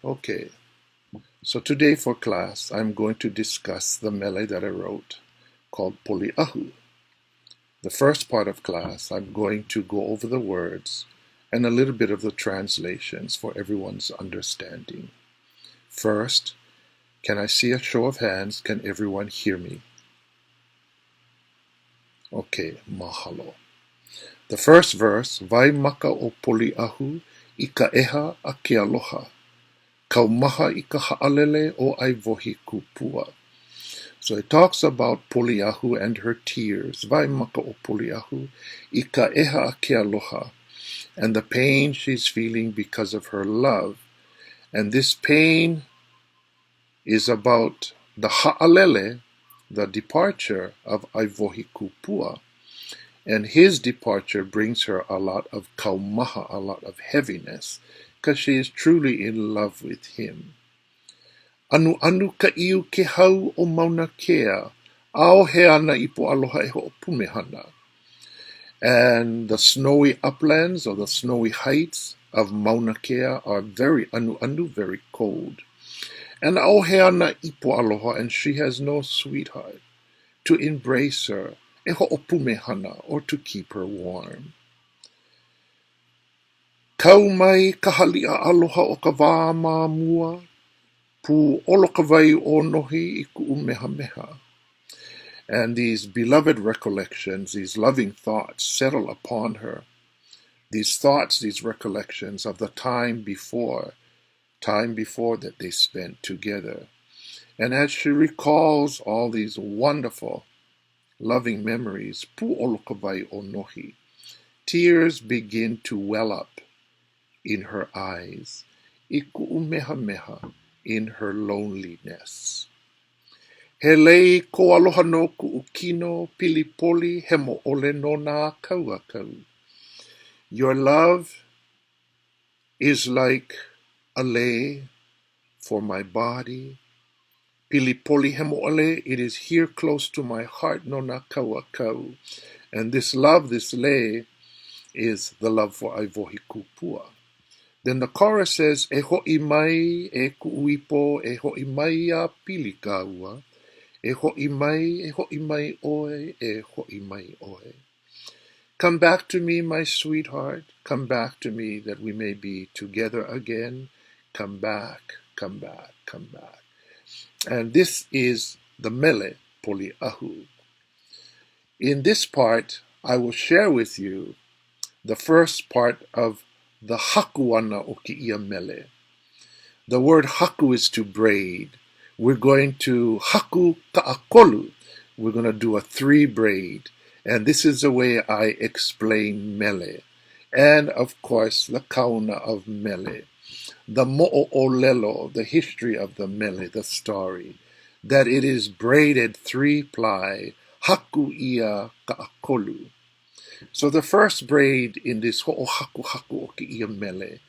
Okay, so today for class, I'm going to discuss the mele that I wrote called PoliʻAhu. The first part of class, I'm going to go over the words and a little bit of the translations for everyone's understanding. First, can I see a show of hands? Can everyone hear me? Okay, mahalo. The first verse, Vai maka o PoliʻAhu I ka eha a ke aloha. Kaumaha I ka ha'alele o Aiwohi kupua. So it talks about PoliʻAhu and her tears. Vai maka o PoliʻAhu I ka eha a ke aloha. And the pain she's feeling because of her love. And this pain is about the ha'alele, the departure of Aiwohi kupua. And his departure brings her a lot of kaumaha, a lot of heaviness, because she is truly in love with him. Anu ka iu ke hau o Mauna Kea, ao he ana I po aloha e ho'opumehana. And the snowy uplands or the snowy heights of Mauna Kea are very very cold. And ao he ana I po aloha, and she has no sweetheart to embrace her, e ho'opumehana, or to keep her warm. Kau mai ka hali'a aloha o ka wā māmua, pu olo ka wai o nohi I ku'u mehameha. And these beloved recollections, these loving thoughts settle upon her. These thoughts, these recollections of the time before that they spent together. And as she recalls all these wonderful, loving memories, pu olo ka wai o nohi, tears begin to well up in her eyes, I ku'u mehameha, in her loneliness. He lei ko aloha no ku'u kino pilipoli he mo'ole no nā kauakau. Your love is like a lei for my body. Pilipoli he mo'ole, it is here close to my heart no nā kauakau. And this love, this lei, is the love for Aiwohi kupua. Then the chorus says, E ho'i mai, e ku'uipo, e ho'i mai a pilikaua. E ho'i mai oe, e ho'i mai oe. Come back to me, my sweetheart. Come back to me that we may be together again. Come back, come back, come back. And this is the mele PoliʻAhu. In this part, I will share with you the first part of the haku ana o ke ia mele. The word haku is to braid. We're going to haku ka'akolu. We're going to do a 3 braid. And this is the way I explain mele. And of course, the kauna of mele. The mo'olelo, the history of the mele, the story. That it is braided 3-ply, haku ia ka'akolu. So the first braid in this ho'ohaku haku o ke ia mele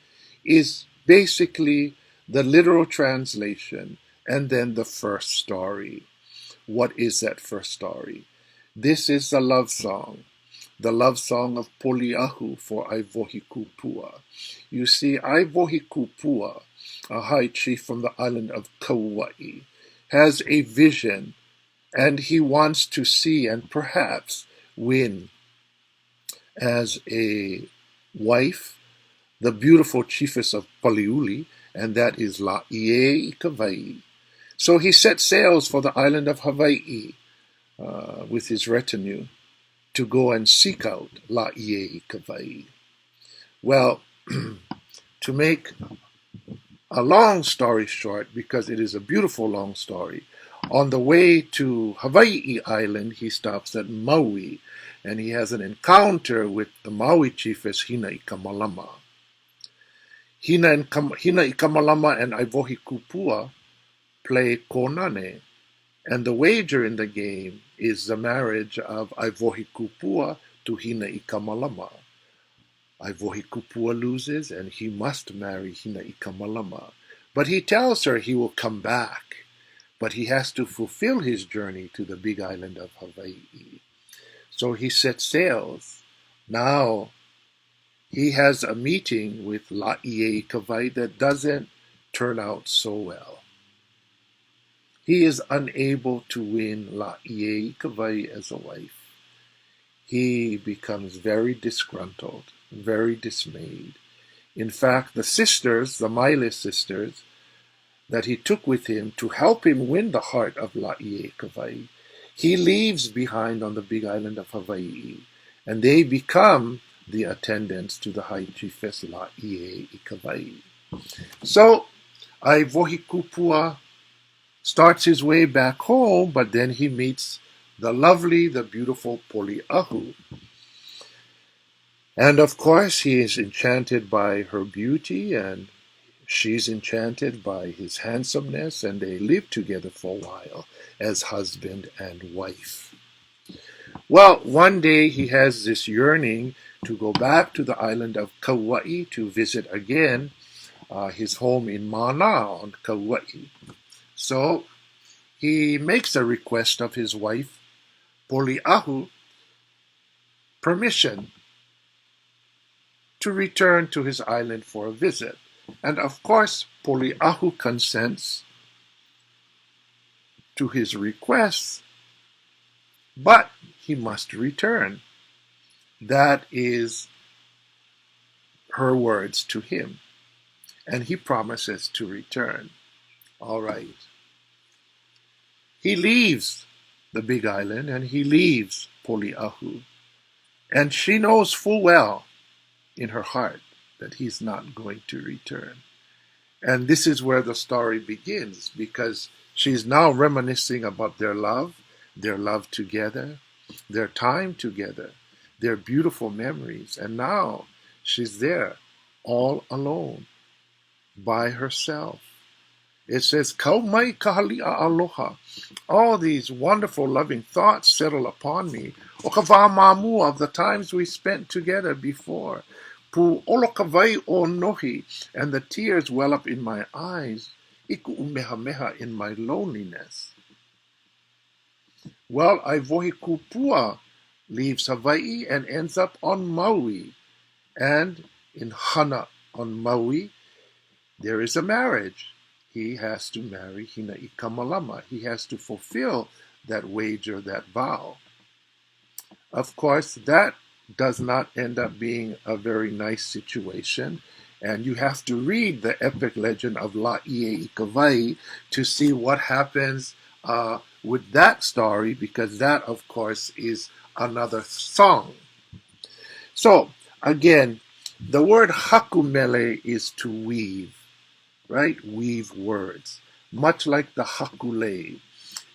is basically the literal translation and then the first story. What is that first story? This is the love song of PoliʻAhu for Aiwohi kupua. You see, Aiwohi kupua, a high chief from the island of Kauai, has a vision, and he wants to see and perhaps win as a wife the beautiful chiefess of Paliuli, and that is Laie I Kawai. So he set sails for the island of Hawaii with his retinue to go and seek out Laie I Kawai. Well, to make a long story short, because it is a beautiful long story, on the way to Hawaii Island, he stops at Maui, and he has an encounter with the Maui chiefess Hina I Kamalama. Hina I Kamalama and Aiwohi kupua play konane, and the wager in the game is the marriage of Aiwohi kupua to Hina I Kamalama. Aiwohi kupua loses, and he must marry Hina I Kamalama. But he tells her he will come back, but he has to fulfill his journey to the big island of Hawaii. So he sets sails. Now he has a meeting with Laie I Kawai that doesn't turn out so well. He is unable to win La'iekawai as a wife. He becomes very disgruntled, very dismayed. In fact, the sisters, the MELE sisters, that he took with him to help him win the heart of La'iekawai, he leaves behind on the big island of Hawaii, and they become the attendants to the high chiefess La'iekawai. So, Aiwohikupua starts his way back home, but then he meets the lovely, the beautiful PoliʻAhu. And of course, he is enchanted by her beauty, and she's enchanted by his handsomeness, and they live together for a while as husband and wife. Well, one day he has this yearning to go back to the island of Kauai to visit again his home in Mana on Kauai. So he makes a request of his wife, PoliʻAhu, permission to return to his island for a visit. And of course, PoliʻAhu consents to his request, but he must return. That is her words to him. And he promises to return. All right. He leaves the big island and he leaves PoliʻAhu. And she knows full well in her heart that he's not going to return. And this is where the story begins, because she's now reminiscing about their love together, their time together, their beautiful memories. And now she's there all alone by herself. It says, "Kaumai kahali'a aloha." All these wonderful, loving thoughts settle upon me. O ka wā māmua of the times we spent together before. Pu olokawai o nohi, and the tears well up in my eyes. Iku umehameha in my loneliness. Well, Aiwohikupua leaves Hawaii and ends up on Maui. And in Hana on Maui, there is a marriage. He has to marry Hina'ikamalama. He has to fulfill that wager, that vow. Of course, that does not end up being a very nice situation. And you have to read the epic legend of La'iekawai to see what happens with that story, because that, of course, is another song. So, again, the word hakumele is to weave. Right? Weave words, much like the hakule.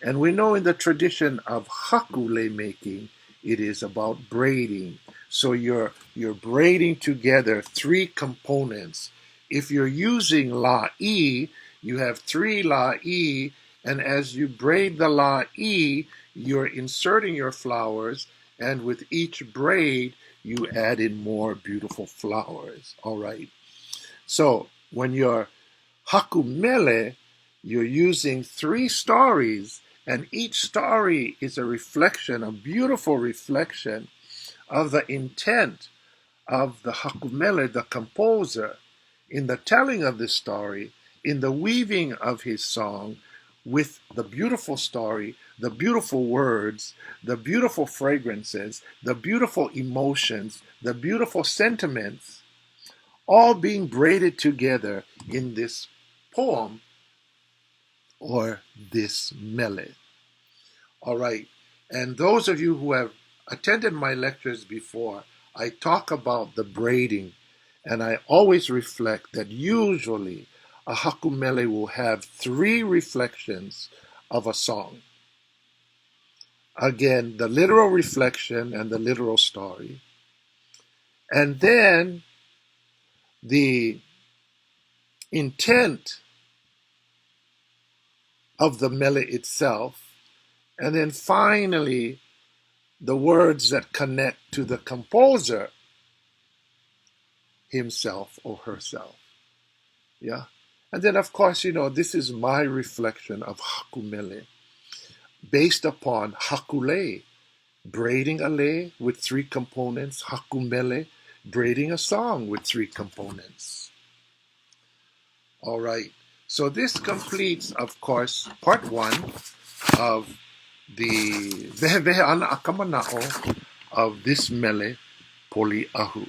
And we know in the tradition of hakule making, it is about braiding. So you're braiding together three components. If you're using la'i, you have three la'i, and as you braid the la'i, you're inserting your flowers, and with each braid, you add in more beautiful flowers. All right. So when you're hakumele, you're using three stories, and each story is a reflection, a beautiful reflection of the intent of the hakumele, the composer, in the telling of this story, in the weaving of his song, with the beautiful story, the beautiful words, the beautiful fragrances, the beautiful emotions, the beautiful sentiments, all being braided together in this poem or this mele. All right. And those of you who have attended my lectures before, I talk about the braiding, and I always reflect that usually a hakumele will have three reflections of a song. Again, the literal reflection and the literal story. And then the intent of the mele itself, and then finally the words that connect to the composer himself or herself. Yeah. And then of course, this is my reflection of hakumele based upon hakule, braiding a lei with three components, hakumele, braiding a song with three components. All right. So this completes, of course, part one of the vehe vehe ana akamana'o of this mele poli'ahu.